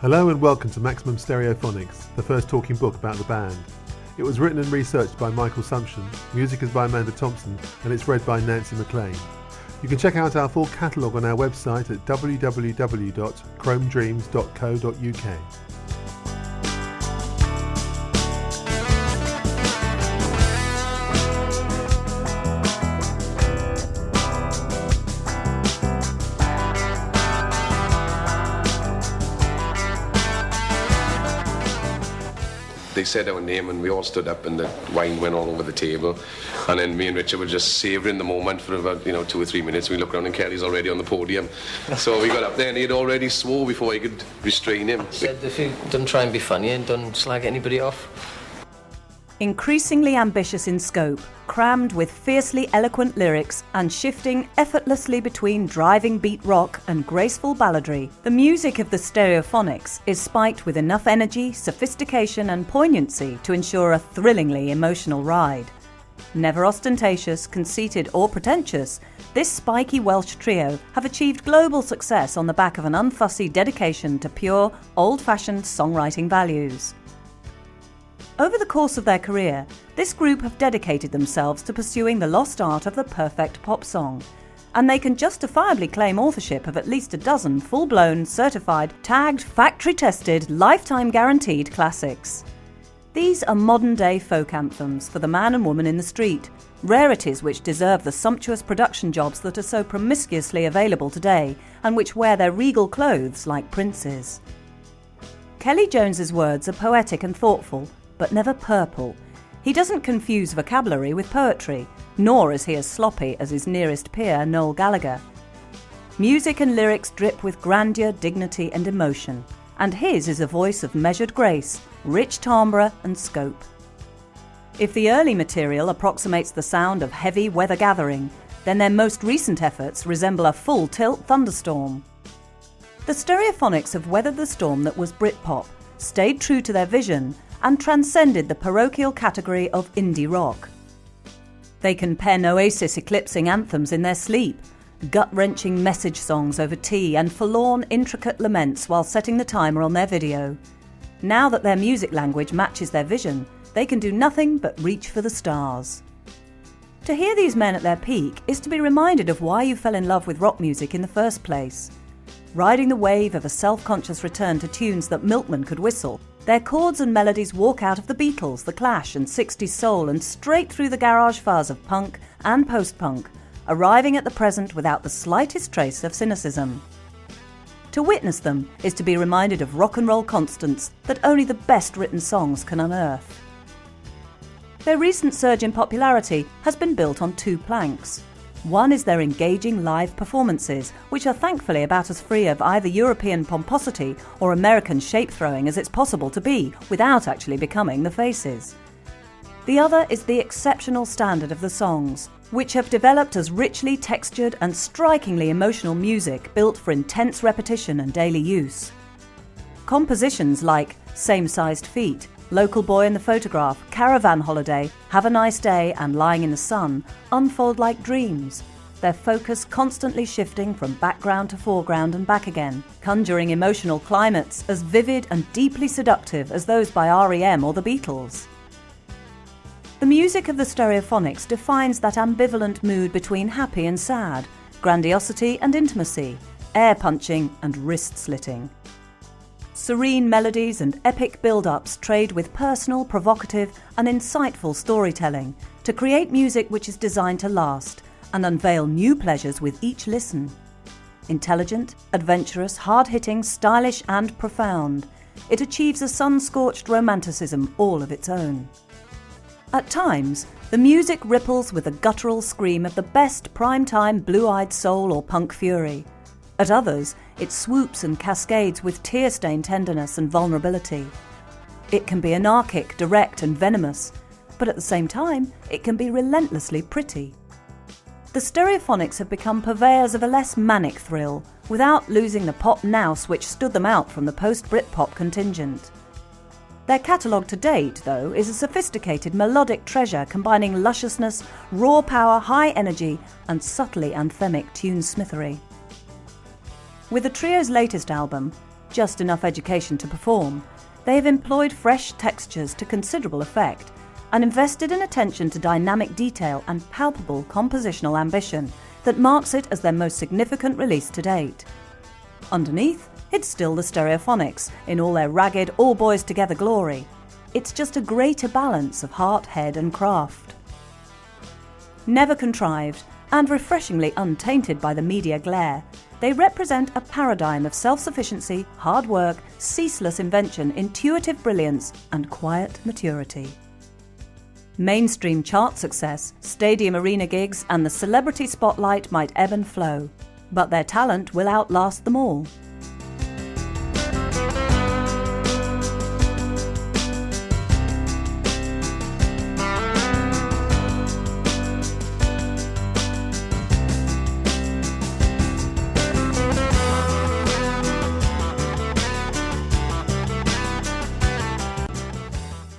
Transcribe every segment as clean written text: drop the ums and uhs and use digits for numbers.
Hello and welcome to Maximum Stereophonics, the first talking book about the band. It was written and researched by Michael Sumption, music is by Amanda Thompson, and it's read by Nancy McLean. You can check out our full catalogue on our website at www.chromedreams.co.uk. They said our name and we all stood up and the wine went all over the table, and then me and Richard were just savouring the moment for about 2 or 3 minutes. We looked around and Kelly's already on the podium, so we got up there and he'd already swore before I could restrain him. He said if you don't try and be funny and don't slag anybody off. Increasingly ambitious in scope, crammed with fiercely eloquent lyrics and shifting effortlessly between driving beat rock and graceful balladry, the music of the Stereophonics is spiked with enough energy, sophistication and poignancy to ensure a thrillingly emotional ride. Never ostentatious, conceited or pretentious, this spiky Welsh trio have achieved global success on the back of an unfussy dedication to pure, old-fashioned songwriting values. Over the course of their career, this group have dedicated themselves to pursuing the lost art of the perfect pop song, and they can justifiably claim authorship of at least a dozen full-blown, certified, tagged, factory-tested, lifetime guaranteed classics. These are modern-day folk anthems for the man and woman in the street, rarities which deserve the sumptuous production jobs that are so promiscuously available today and which wear their regal clothes like princes. Kelly Jones's words are poetic and thoughtful, but never purple. He doesn't confuse vocabulary with poetry, nor is he as sloppy as his nearest peer, Noel Gallagher. Music and lyrics drip with grandeur, dignity and emotion, and his is a voice of measured grace, rich timbre and scope. If the early material approximates the sound of heavy weather gathering, then their most recent efforts resemble a full-tilt thunderstorm. The Stereophonics have weathered the storm that was Britpop, stayed true to their vision, and transcended the parochial category of indie rock. They can pen Oasis-eclipsing anthems in their sleep, gut-wrenching message songs over tea and forlorn, intricate laments while setting the timer on their video. Now that their music language matches their vision, they can do nothing but reach for the stars. To hear these men at their peak is to be reminded of why you fell in love with rock music in the first place. Riding the wave of a self-conscious return to tunes that milkmen could whistle, their chords and melodies walk out of the Beatles, the Clash and 60s soul and straight through the garage fuzz of punk and post-punk, arriving at the present without the slightest trace of cynicism. To witness them is to be reminded of rock and roll constants that only the best written songs can unearth. Their recent surge in popularity has been built on two planks. One is their engaging live performances, which are thankfully about as free of either European pomposity or American shape-throwing as it's possible to be without actually becoming the faces. The other is the exceptional standard of the songs, which have developed as richly textured and strikingly emotional music built for intense repetition and daily use. Compositions like Same-Sized Feet, Local Boy in the Photograph, Caravan Holiday, Have a Nice Day and Lying in the Sun unfold like dreams, their focus constantly shifting from background to foreground and back again, conjuring emotional climates as vivid and deeply seductive as those by R.E.M. or the Beatles. The music of the Stereophonics defines that ambivalent mood between happy and sad, grandiosity and intimacy, air-punching and wrist-slitting. Serene melodies and epic build-ups trade with personal, provocative and insightful storytelling to create music which is designed to last and unveil new pleasures with each listen. Intelligent, adventurous, hard-hitting, stylish and profound, it achieves a sun-scorched romanticism all of its own. At times, the music ripples with the guttural scream of the best prime-time blue-eyed soul or punk fury. At others, it swoops and cascades with tear-stained tenderness and vulnerability. It can be anarchic, direct and venomous, but at the same time, it can be relentlessly pretty. The Stereophonics have become purveyors of a less manic thrill, without losing the pop nous which stood them out from the post-Britpop contingent. Their catalogue to date, though, is a sophisticated melodic treasure combining lusciousness, raw power, high energy and subtly anthemic tunesmithery. With the trio's latest album, just enough education to perform, they have employed fresh textures to considerable effect and invested in attention to dynamic detail and palpable compositional ambition that marks it as their most significant release to date. Underneath, it's still the Stereophonics in all their ragged, all-boys-together glory. It's just a greater balance of heart, head and craft. Never contrived and refreshingly untainted by the media glare, they represent a paradigm of self-sufficiency, hard work, ceaseless invention, intuitive brilliance and quiet maturity. Mainstream chart success, stadium arena gigs and the celebrity spotlight might ebb and flow, but their talent will outlast them all.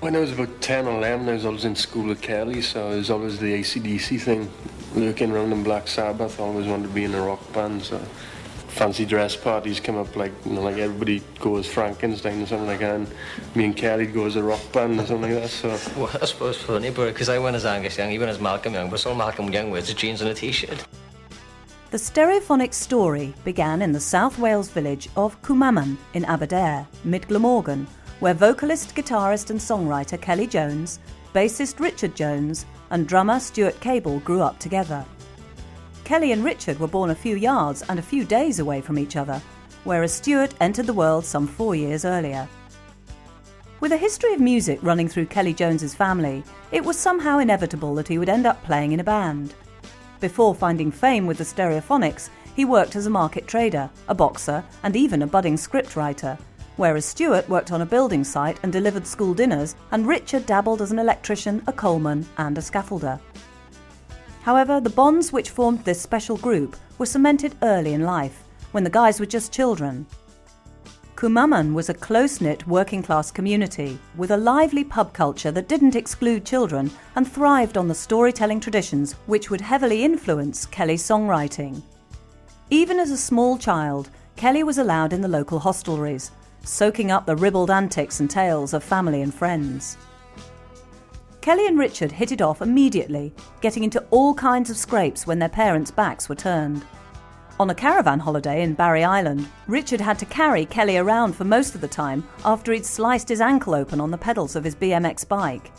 When I was about 10 or 11, I was always in school at Kelly, so it was always the AC/DC thing. Lurking around in Black Sabbath, always wanted to be in a rock band, so fancy dress parties come up like, like everybody goes Frankenstein or something like that, and me and Kelly'd go as a rock band or something like that, so. Well, I suppose funny, but because I went as Angus Young, he went as Malcolm Young, but so Malcolm Young wears jeans and a t-shirt. The Stereophonics story began in the South Wales village of Cwmaman in Aberdare, mid Glamorgan, where vocalist, guitarist and songwriter Kelly Jones, bassist Richard Jones and drummer Stuart Cable grew up together. Kelly and Richard were born a few yards and a few days away from each other, whereas Stuart entered the world some 4 years earlier. With a history of music running through Kelly Jones's family, it was somehow inevitable that he would end up playing in a band. Before finding fame with the Stereophonics, he worked as a market trader, a boxer and even a budding scriptwriter, whereas Stuart worked on a building site and delivered school dinners, and Richard dabbled as an electrician, a coalman and a scaffolder. However, the bonds which formed this special group were cemented early in life, when the guys were just children. Cwmaman was a close-knit working-class community with a lively pub culture that didn't exclude children and thrived on the storytelling traditions which would heavily influence Kelly's songwriting. Even as a small child, Kelly was allowed in the local hostelries, soaking up the ribald antics and tales of family and friends. Kelly and Richard hit it off immediately, getting into all kinds of scrapes when their parents' backs were turned. On a caravan holiday in Barry Island, Richard had to carry Kelly around for most of the time after he'd sliced his ankle open on the pedals of his BMX bike.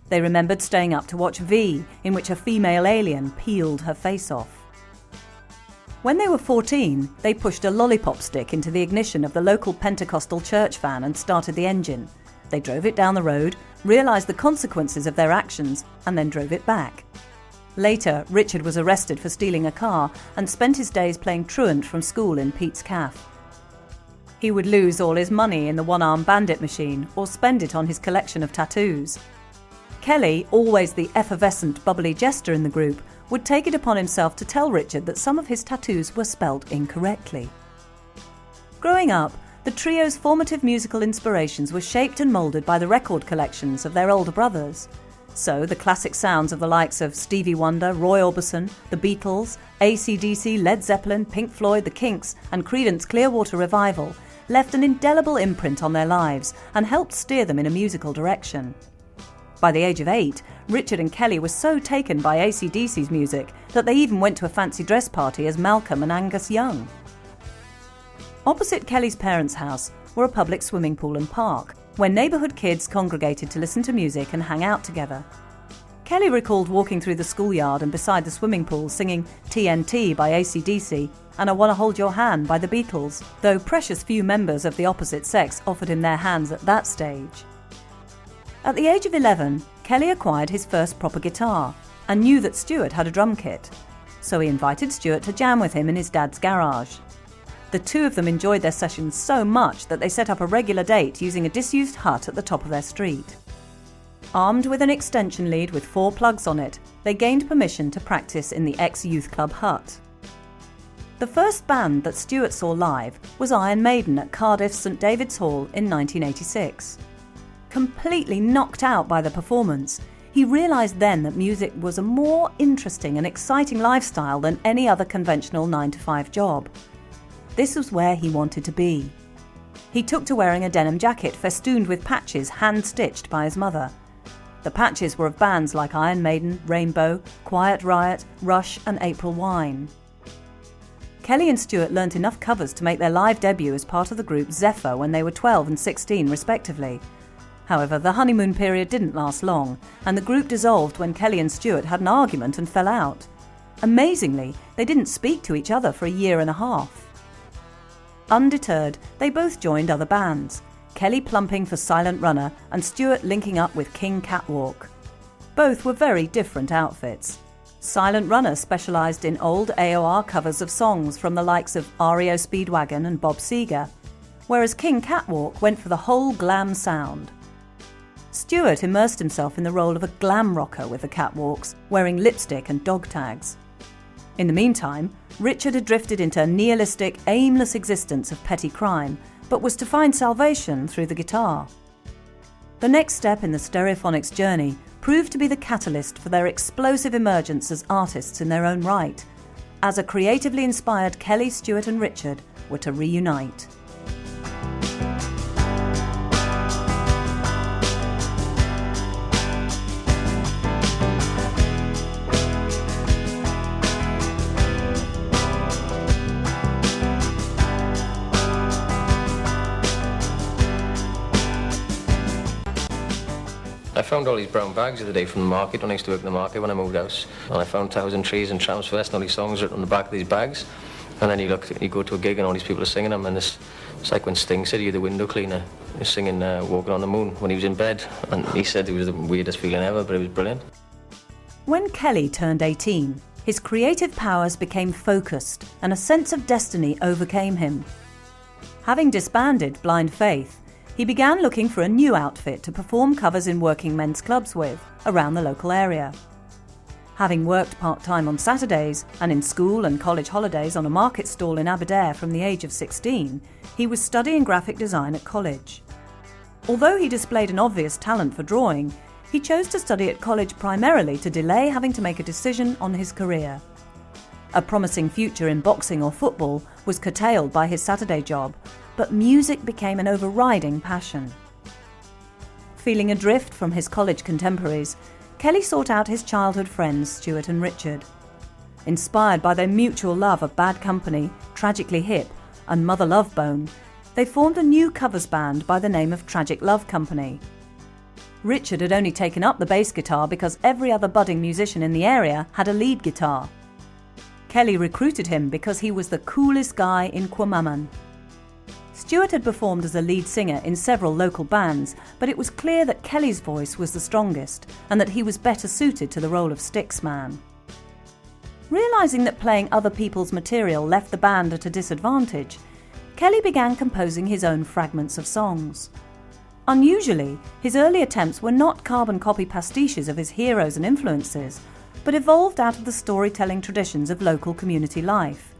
They remembered staying up to watch V, in which a female alien peeled her face off. When they were 14, they pushed a lollipop stick into the ignition of the local Pentecostal church van and started the engine. They drove it down the road, realised the consequences of their actions, and then drove it back. Later, Richard was arrested for stealing a car and spent his days playing truant from school in Pete's Caff. He would lose all his money in the one-arm bandit machine or spend it on his collection of tattoos. Kelly, always the effervescent, bubbly jester in the group, would take it upon himself to tell Richard that some of his tattoos were spelt incorrectly. Growing up, the trio's formative musical inspirations were shaped and moulded by the record collections of their older brothers. So the classic sounds of the likes of Stevie Wonder, Roy Orbison, the Beatles, AC/DC, Led Zeppelin, Pink Floyd, the Kinks and Creedence Clearwater Revival left an indelible imprint on their lives and helped steer them in a musical direction. By the age of 8, Richard and Kelly were so taken by AC/DC's music that they even went to a fancy dress party as Malcolm and Angus Young. Opposite Kelly's parents' house were a public swimming pool and park, where neighbourhood kids congregated to listen to music and hang out together. Kelly recalled walking through the schoolyard and beside the swimming pool singing TNT by AC/DC and I Wanna Hold Your Hand by the Beatles, though precious few members of the opposite sex offered him their hands at that stage. At the age of 11, Kelly acquired his first proper guitar and knew that Stuart had a drum kit, so he invited Stuart to jam with him in his dad's garage. The two of them enjoyed their sessions so much that they set up a regular date using a disused hut at the top of their street. Armed with an extension lead with 4 plugs on it, they gained permission to practice in the ex-youth club hut. The first band that Stuart saw live was Iron Maiden at Cardiff's St David's Hall in 1986. Completely knocked out by the performance, he realised then that music was a more interesting and exciting lifestyle than any other conventional 9-to-5 job. This was where he wanted to be. he took to wearing a denim jacket festooned with patches hand-stitched by his mother. The patches were of bands like Iron Maiden, Rainbow, Quiet Riot, Rush and April Wine. Kelly and Stewart learnt enough covers to make their live debut as part of the group Zephyr when they were 12 and 16 respectively. However, the honeymoon period didn't last long, and the group dissolved when Kelly and Stewart had an argument and fell out. Amazingly, they didn't speak to each other for a year and a half. Undeterred, they both joined other bands, Kelly plumping for Silent Runner and Stewart linking up with King Catwalk. Both were very different outfits. Silent Runner specialised in old AOR covers of songs from the likes of REO Speedwagon and Bob Seger, whereas King Catwalk went for the whole glam sound. Stewart immersed himself in the role of a glam rocker with the Catwalks, wearing lipstick and dog tags. In the meantime, Richard had drifted into a nihilistic, aimless existence of petty crime, but was to find salvation through the guitar. The next step in the Stereophonics journey proved to be the catalyst for their explosive emergence as artists in their own right, as a creatively inspired Kelly, Stewart and Richard were to reunite. I found all these brown bags the other day from the market when I used to work in the market when I moved house. And I found Thousand Trees and Tramps Fest and all these songs written on the back of these bags. And then you go to a gig and all these people are singing them, and it's like when Sting said he had the window cleaner was singing Walking on the Moon when he was in bed. And he said it was the weirdest feeling ever, but it was brilliant. When Kelly turned 18, his creative powers became focused and a sense of destiny overcame him. Having disbanded Blind Faith, he began looking for a new outfit to perform covers in working men's clubs with, around the local area. Having worked part-time on Saturdays and in school and college holidays on a market stall in Aberdare from the age of 16, he was studying graphic design at college. Although he displayed an obvious talent for drawing, he chose to study at college primarily to delay having to make a decision on his career. A promising future in boxing or football was curtailed by his Saturday job, but music became an overriding passion. Feeling adrift from his college contemporaries, Kelly sought out his childhood friends Stewart and Richard. Inspired by their mutual love of Bad Company, Tragically Hip and Mother Love Bone, they formed a new covers band by the name of Tragic Love Company. Richard had only taken up the bass guitar because every other budding musician in the area had a lead guitar. Kelly recruited him because he was the coolest guy in Cwmaman. Stewart had performed as a lead singer in several local bands, but it was clear that Kelly's voice was the strongest and that he was better suited to the role of Sticks Man. Realising that playing other people's material left the band at a disadvantage, Kelly began composing his own fragments of songs. Unusually, his early attempts were not carbon copy pastiches of his heroes and influences, but evolved out of the storytelling traditions of local community life.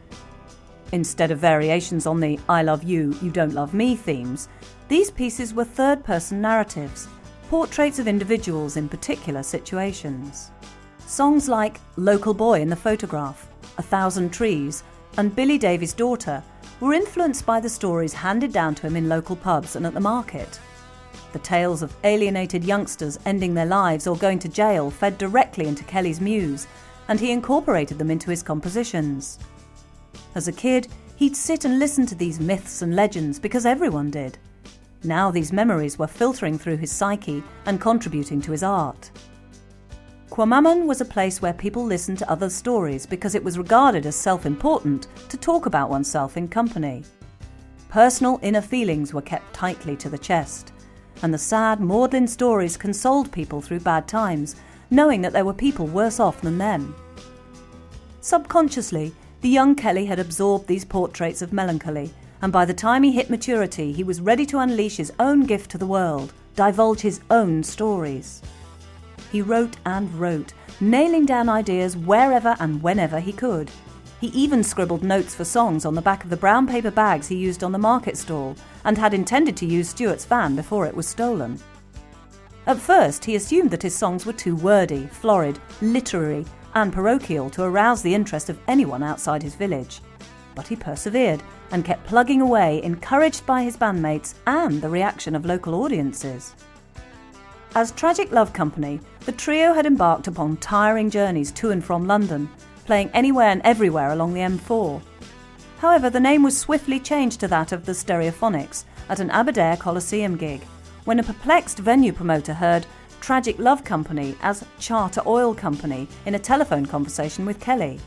Instead of variations on the I love you, you don't love me themes, these pieces were third-person narratives, portraits of individuals in particular situations. Songs like Local Boy in the Photograph, 1,000 Trees, and Billy Davies' Daughter were influenced by the stories handed down to him in local pubs and at the market. The tales of alienated youngsters ending their lives or going to jail fed directly into Kelly's muse, and he incorporated them into his compositions. As a kid, he'd sit and listen to these myths and legends because everyone did. Now these memories were filtering through his psyche and contributing to his art. Cwmaman was a place where people listened to others' stories because it was regarded as self-important to talk about oneself in company. Personal inner feelings were kept tightly to the chest, and the sad, maudlin stories consoled people through bad times, knowing that there were people worse off than them. Subconsciously, the young Kelly had absorbed these portraits of melancholy, and by the time he hit maturity, he was ready to unleash his own gift to the world, divulge his own stories. He wrote and wrote, nailing down ideas wherever and whenever he could. He even scribbled notes for songs on the back of the brown paper bags he used on the market stall, and had intended to use Stewart's van before it was stolen. At first, he assumed that his songs were too wordy, florid, literary, and parochial to arouse the interest of anyone outside his village. But he persevered, and kept plugging away, encouraged by his bandmates and the reaction of local audiences. As Tragic Love Company, the trio had embarked upon tiring journeys to and from London, playing anywhere and everywhere along the M4. However, the name was swiftly changed to that of the Stereophonics at an Aberdare Coliseum gig, when a perplexed venue promoter heard Tragic Love Company as Charter Oil Company in a telephone conversation with Kelly.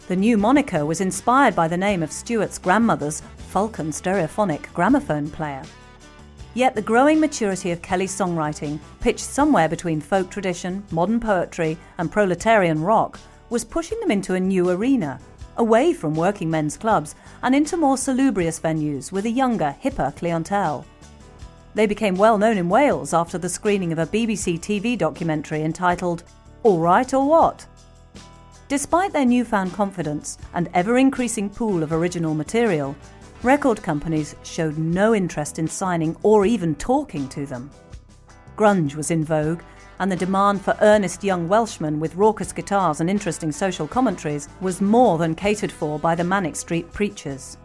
The new moniker was inspired by the name of Stuart's grandmother's Falcon stereophonic gramophone player. Yet the growing maturity of Kelly's songwriting, pitched somewhere between folk tradition, modern poetry and proletarian rock, was pushing them into a new arena, away from working men's clubs and into more salubrious venues with a younger, hipper clientele. They became well known in Wales after the screening of a BBC TV documentary entitled All Right or What? Despite their newfound confidence and ever-increasing pool of original material, record companies showed no interest in signing or even talking to them. Grunge was in vogue, and the demand for earnest young Welshmen with raucous guitars and interesting social commentaries was more than catered for by the Manic Street Preachers.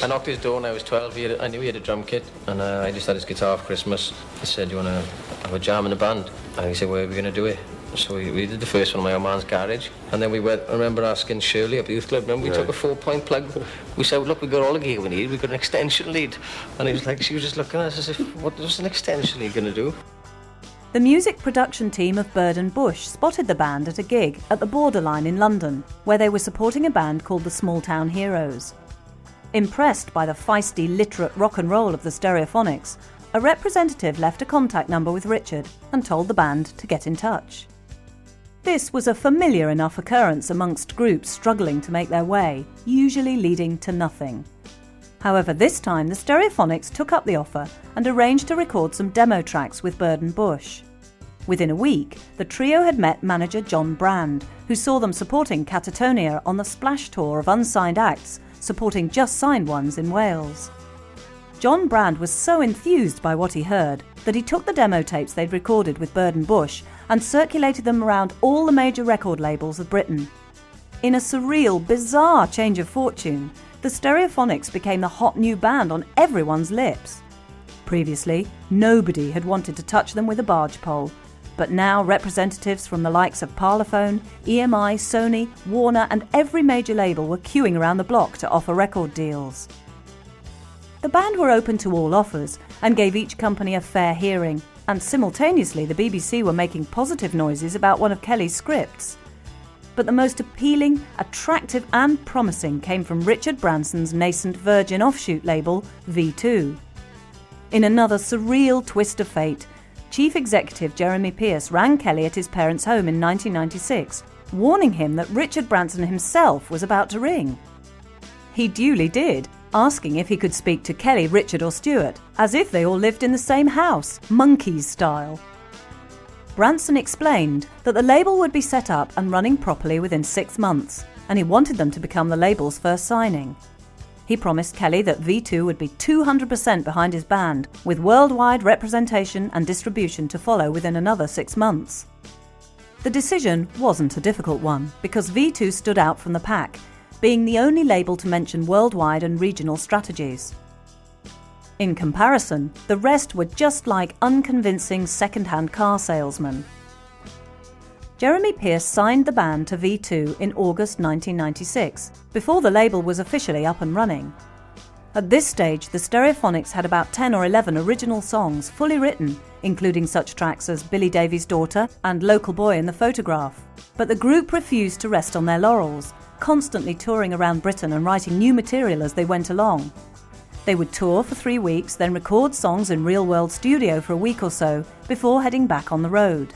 I knocked his door when I was 12. I knew he had a drum kit, and I just had his guitar for Christmas. He said, "Do you want to have a jam in the band?" And he said, "Where are we going to do it?" So we did the first one in my old man's garage, and then we went. I remember asking Shirley up at the youth club. Remember, we took a 4-point plug. We said, "Look, we got all the gear we need. We got an extension lead," and he was like, she was just looking at us as if, "What was an extension lead going to do?" The music production team of Bird and Bush spotted the band at a gig at the Borderline in London, where they were supporting a band called the Small Town Heroes. Impressed by the feisty, literate rock and roll of the Stereophonics, a representative left a contact number with Richard and told the band to get in touch. This was a familiar enough occurrence amongst groups struggling to make their way, usually leading to nothing. However, this time the Stereophonics took up the offer and arranged to record some demo tracks with Bird and Bush. Within a week, the trio had met manager John Brand, who saw them supporting Catatonia on the splash tour of unsigned acts, supporting just signed ones in Wales. John Brand was so enthused by what he heard that he took the demo tapes they'd recorded with Bird and Bush and circulated them around all the major record labels of Britain. In a surreal, bizarre change of fortune, the Stereophonics became the hot new band on everyone's lips. Previously, nobody had wanted to touch them with a barge pole, but now representatives from the likes of Parlophone, EMI, Sony, Warner and every major label were queuing around the block to offer record deals. The band were open to all offers and gave each company a fair hearing, and simultaneously the BBC were making positive noises about one of Kelly's scripts. But the most appealing, attractive and promising came from Richard Branson's nascent Virgin offshoot label, V2. In another surreal twist of fate, Chief Executive Jeremy Pearce rang Kelly at his parents' home in 1996, warning him that Richard Branson himself was about to ring. He duly did, asking if he could speak to Kelly, Richard or Stuart, as if they all lived in the same house, monkeys style. Branson explained that the label would be set up and running properly within 6 months, and he wanted them to become the label's first signing. He promised Kelly that V2 would be 200% behind his band, with worldwide representation and distribution to follow within another 6 months. The decision wasn't a difficult one, because V2 stood out from the pack, being the only label to mention worldwide and regional strategies. In comparison, the rest were just like unconvincing second-hand car salesmen. Jeremy Pearce signed the band to V2 in August 1996, before the label was officially up and running. At this stage, the Stereophonics had about 10 or 11 original songs fully written, including such tracks as Billy Davies' Daughter and Local Boy in the Photograph. But the group refused to rest on their laurels, constantly touring around Britain and writing new material as they went along. They would tour for 3 weeks, then record songs in real-world studio for a week or so, before heading back on the road.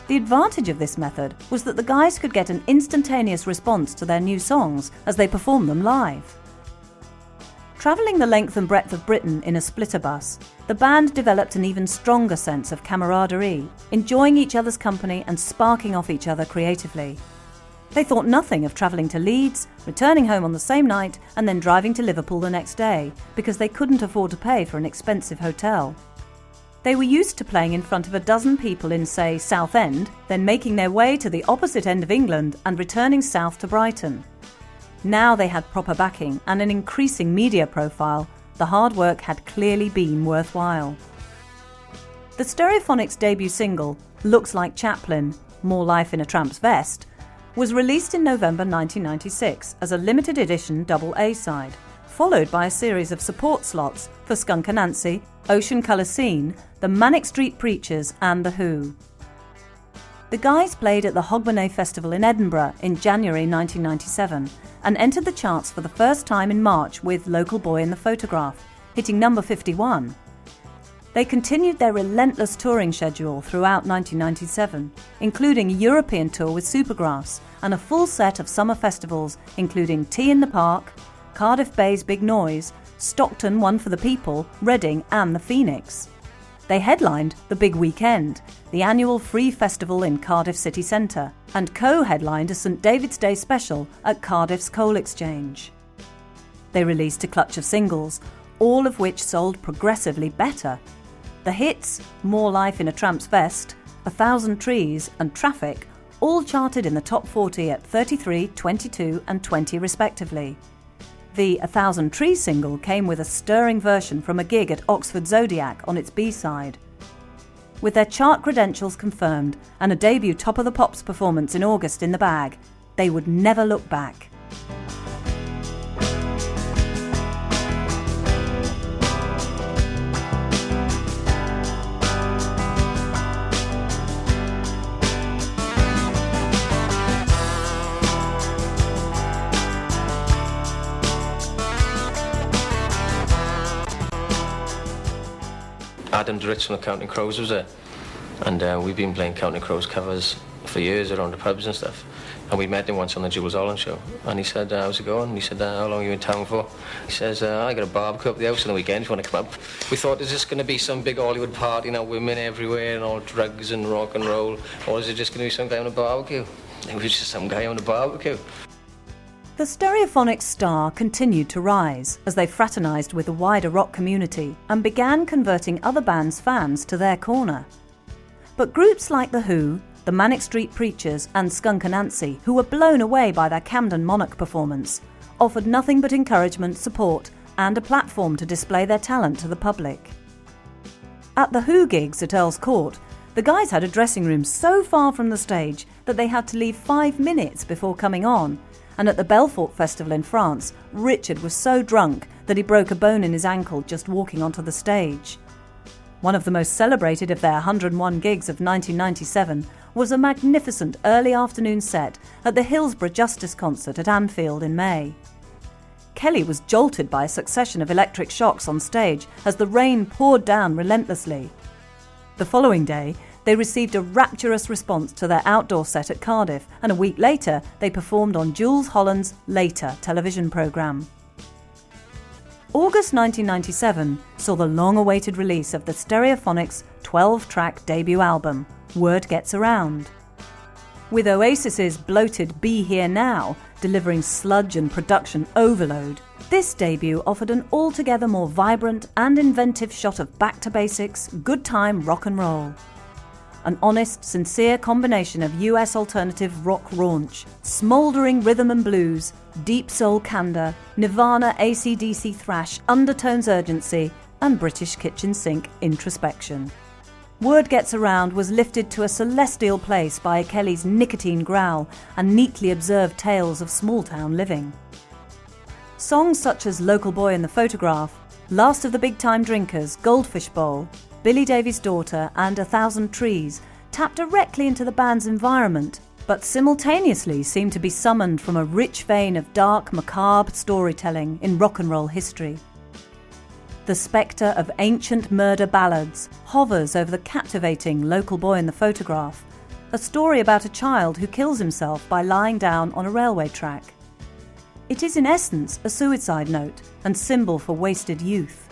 The advantage of this method was that the guys could get an instantaneous response to their new songs as they performed them live. Travelling the length and breadth of Britain in a splitter bus, the band developed an even stronger sense of camaraderie, enjoying each other's company and sparking off each other creatively. They thought nothing of travelling to Leeds, returning home on the same night and then driving to Liverpool the next day, because they couldn't afford to pay for an expensive hotel. They were used to playing in front of a dozen people in, say, Southend, then making their way to the opposite end of England and returning south to Brighton. Now they had proper backing and an increasing media profile. The hard work had clearly been worthwhile. The Stereophonics' debut single, Looks Like Chaplin, More Life in a Tramp's Vest, was released in November 1996 as a limited edition double A-side, followed by a series of support slots for Skunk Anansie, Ocean Colour Scene, the Manic Street Preachers and The Who. The guys played at the Cwmaman Festival in Edinburgh in January 1997 and entered the charts for the first time in March with Local Boy in the Photograph, hitting number 51. They continued their relentless touring schedule throughout 1997, including a European tour with Supergrass and a full set of summer festivals including Tea in the Park, Cardiff Bay's Big Noise, Stockton One for the People, Reading and the Phoenix. They headlined the Big Weekend, the annual free festival in Cardiff city centre, and co-headlined a St David's Day special at Cardiff's Coal Exchange. They released a clutch of singles, all of which sold progressively better. The hits, More Life in a Tramp's Vest, 1,000 Trees and Traffic, all charted in the top 40 at 33, 22 and 20 respectively. The 1,000 Trees single came with a stirring version from a gig at Oxford Zodiac on its B-side. With their chart credentials confirmed and a debut Top of the Pops performance in August in the bag, they would never look back. Adam Dritz from the Counting Crows was there, and we've been playing Counting Crows covers for years around the pubs and stuff. And we met him once on the Jules Holland show, and he said, how's it going? And he said, how long are you in town for? He says, I got a barbecue up the house on the weekend if you want to come up. We thought, is this going to be some big Hollywood party, you know, women everywhere and all drugs and rock and roll, or is it just going to be some guy on a barbecue? It was just some guy on a barbecue. The Stereophonics star continued to rise as they fraternised with the wider rock community and began converting other bands' fans to their corner. But groups like The Who, the Manic Street Preachers and Skunk Anansie, who were blown away by their Camden Monarch performance, offered nothing but encouragement, support and a platform to display their talent to the public. At The Who gigs at Earl's Court, the guys had a dressing room so far from the stage that they had to leave 5 minutes before coming on. And at the Belfort Festival in France, Richard was so drunk that he broke a bone in his ankle just walking onto the stage. One of the most celebrated of their 101 gigs of 1997 was a magnificent early afternoon set at the Hillsborough Justice Concert at Anfield in May. Kelly was jolted by a succession of electric shocks on stage as the rain poured down relentlessly. The following day, they received a rapturous response to their outdoor set at Cardiff, and a week later they performed on Jules Holland's Later television programme. August 1997 saw the long-awaited release of the Stereophonics' 12-track debut album, Word Gets Around. With Oasis's bloated Be Here Now delivering sludge and production overload, this debut offered an altogether more vibrant and inventive shot of back-to-basics, good-time rock and roll. An honest, sincere combination of US alternative rock raunch, smouldering rhythm and blues, deep soul candour, Nirvana AC/DC thrash, undertones urgency, and British kitchen sink introspection. Word Gets Around was lifted to a celestial place by Kelly's nicotine growl and neatly observed tales of small-town living. Songs such as Local Boy in the Photograph, Last of the Big Time Drinkers, Goldfish Bowl, Billy Davies' Daughter and 1,000 Trees tap directly into the band's environment, but simultaneously seem to be summoned from a rich vein of dark, macabre storytelling in rock and roll history. The spectre of ancient murder ballads hovers over the captivating Local Boy in the Photograph, a story about a child who kills himself by lying down on a railway track. It is in essence a suicide note and symbol for wasted youth.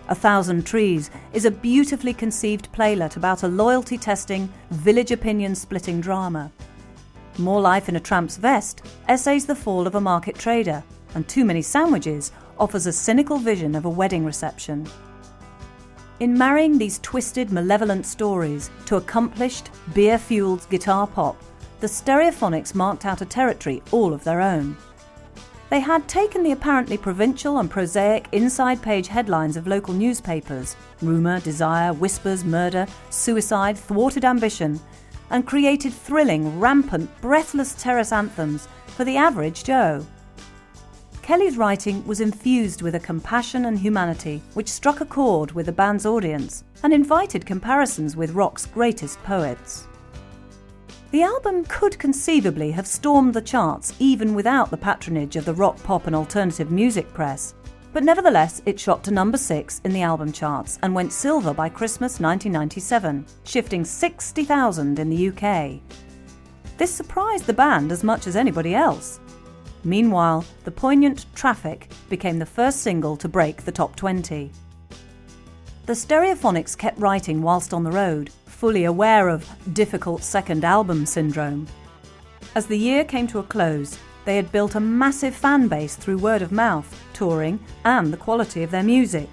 1,000 Trees is a beautifully conceived playlet about a loyalty-testing, village opinion-splitting drama. More Life in a Tramp's Vest essays the fall of a market trader, and Too Many Sandwiches offers a cynical vision of a wedding reception. In marrying these twisted, malevolent stories to accomplished, beer-fueled guitar pop, the Stereophonics marked out a territory all of their own. They had taken the apparently provincial and prosaic inside-page headlines of local newspapers — rumour, desire, whispers, murder, suicide, thwarted ambition — and created thrilling, rampant, breathless terrace anthems for the average Joe. Kelly's writing was infused with a compassion and humanity which struck a chord with the band's audience and invited comparisons with rock's greatest poets. The album could conceivably have stormed the charts even without the patronage of the rock, pop and alternative music press, but nevertheless it shot to number 6 in the album charts and went silver by Christmas 1997, shifting 60,000 in the UK. This surprised the band as much as anybody else. Meanwhile, the poignant Traffic became the first single to break the top 20. The Stereophonics kept writing whilst on the road, fully aware of difficult second album syndrome. As the year came to a close, they had built a massive fan base through word of mouth, touring, and the quality of their music.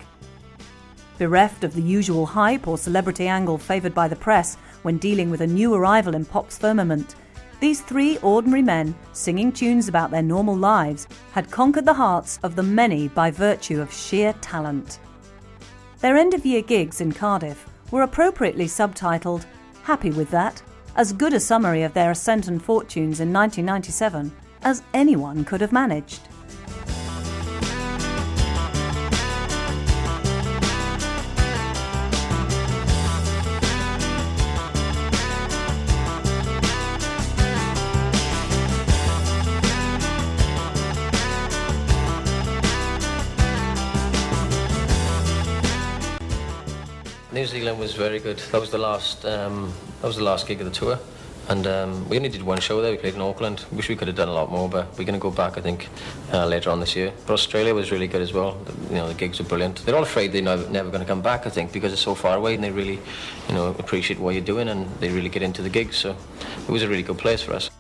Bereft of the usual hype or celebrity angle favoured by the press when dealing with a new arrival in pop's firmament, these 3 ordinary men, singing tunes about their normal lives, had conquered the hearts of the many by virtue of sheer talent. Their end-of-year gigs in Cardiff were appropriately subtitled "Happy With That," as good a summary of their ascent and fortunes in 1997 as anyone could have managed. New Zealand was very good. That was the last gig of the tour, and we only did one show there. We played in Auckland. Wish we could have done a lot more, but we're going to go back, I think, later on this year. But Australia was really good as well. The gigs were brilliant. They're all afraid they're never going to come back, I think, because it's so far away, and they really, appreciate what you're doing, and they really get into the gigs. So it was a really good place for us.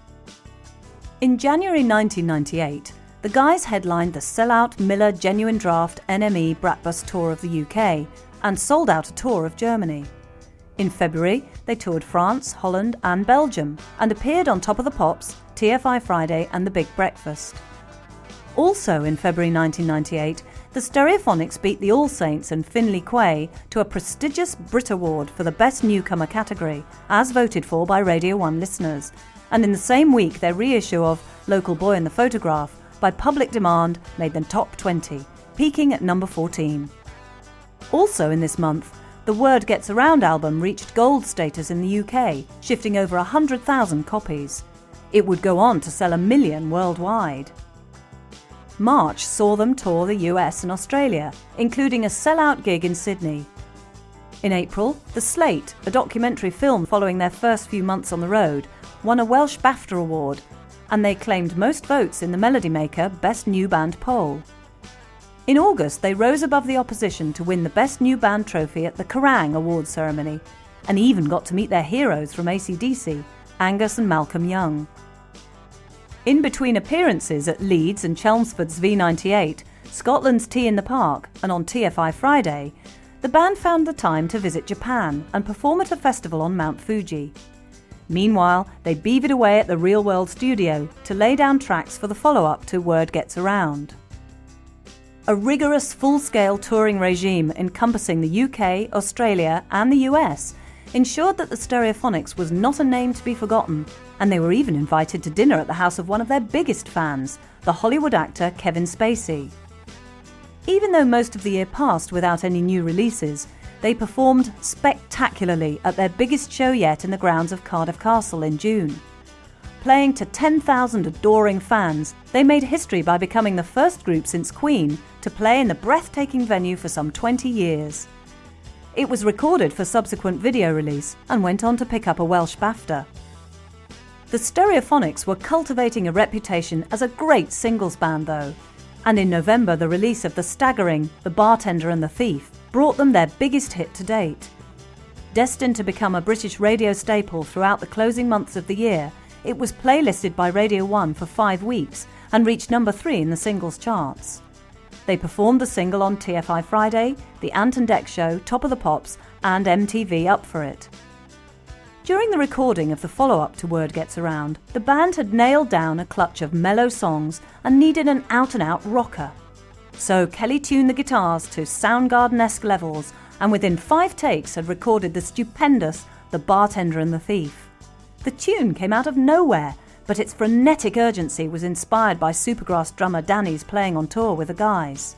In January 1998, the guys headlined the sellout Miller Genuine Draft NME Bratbus Tour of the UK and sold out a tour of Germany. In February, they toured France, Holland and Belgium and appeared on Top of the Pops, TFI Friday and The Big Breakfast. Also in February 1998, the Stereophonics beat the All Saints and Finlay Quay to a prestigious Brit Award for the Best Newcomer category, as voted for by Radio 1 listeners, and in the same week their reissue of Local Boy in the Photograph, by public demand, made them top 20, peaking at number 14. Also in this month, the Word Gets Around album reached gold status in the UK, shifting over 100,000 copies. It would go on to sell 1 million worldwide. March saw them tour the US and Australia, including a sellout gig in Sydney. In April, The Slate, a documentary film following their first few months on the road, won a Welsh BAFTA award, and they claimed most votes in the Melody Maker Best New Band poll. In August, they rose above the opposition to win the Best New Band trophy at the Kerrang Awards ceremony, and even got to meet their heroes from AC/DC, Angus and Malcolm Young. In between appearances at Leeds and Chelmsford's V98, Scotland's Tea in the Park, and on TFI Friday, the band found the time to visit Japan and perform at a festival on Mount Fuji. Meanwhile, they beavered away at the Real World studio to lay down tracks for the follow-up to Word Gets Around. A rigorous full-scale touring regime encompassing the UK, Australia and the US ensured that the Stereophonics was not a name to be forgotten, and they were even invited to dinner at the house of one of their biggest fans, the Hollywood actor Kevin Spacey. Even though most of the year passed without any new releases, they performed spectacularly at their biggest show yet in the grounds of Cardiff Castle in June. Playing to 10,000 adoring fans, they made history by becoming the first group since Queen to play in the breathtaking venue for some 20 years. It was recorded for subsequent video release and went on to pick up a Welsh BAFTA. The Stereophonics were cultivating a reputation as a great singles band though, and in November the release of the staggering The Bartender and the Thief brought them their biggest hit to date. Destined to become a British radio staple throughout the closing months of the year, it was playlisted by Radio 1 for 5 weeks and reached number 3 in the singles charts. They performed the single on TFI Friday, The Ant and Dec Show, Top of the Pops and MTV Up For It. During the recording of the follow-up to Word Gets Around, the band had nailed down a clutch of mellow songs and needed an out-and-out rocker. So Kelly tuned the guitars to Soundgarden-esque levels and within 5 takes had recorded the stupendous The Bartender and the Thief. The tune came out of nowhere, but its frenetic urgency was inspired by Supergrass drummer Danny's playing on tour with the guys.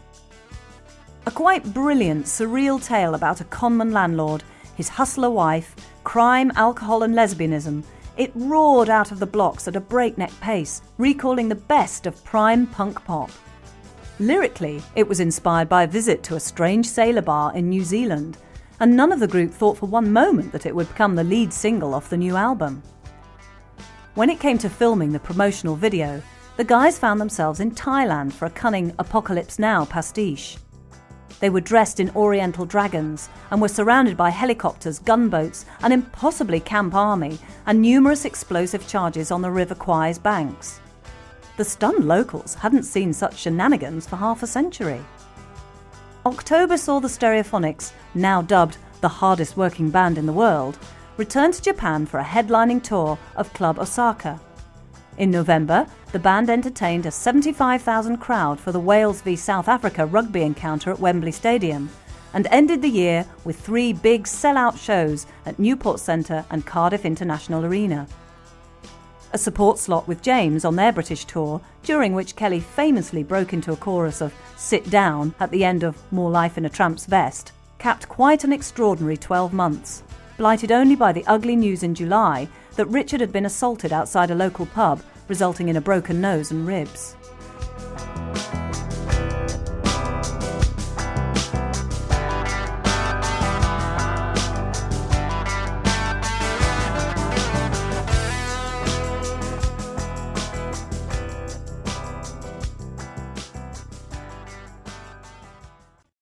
A quite brilliant, surreal tale about a conman landlord, his hustler wife, crime, alcohol and lesbianism, it roared out of the blocks at a breakneck pace, recalling the best of prime punk pop. Lyrically, it was inspired by a visit to a strange sailor bar in New Zealand, and none of the group thought for one moment that it would become the lead single off the new album. When it came to filming the promotional video, the guys found themselves in Thailand for a cunning Apocalypse Now pastiche. They were dressed in oriental dragons and were surrounded by helicopters, gunboats, an impossibly camp army and numerous explosive charges on the River Kwai's banks. The stunned locals hadn't seen such shenanigans for half a century. October saw the Stereophonics, now dubbed the hardest working band in the world, return to Japan for a headlining tour of Club Osaka. In November, the band entertained a 75,000 crowd for the Wales v South Africa rugby encounter at Wembley Stadium and ended the year with 3 big sell-out shows at Newport Centre and Cardiff International Arena. A support slot with James on their British tour, during which Kelly famously broke into a chorus of "Sit Down" at the end of More Life in a Tramp's Vest, capped quite an extraordinary 12 months, blighted only by the ugly news in July that Richard had been assaulted outside a local pub, resulting in a broken nose and ribs.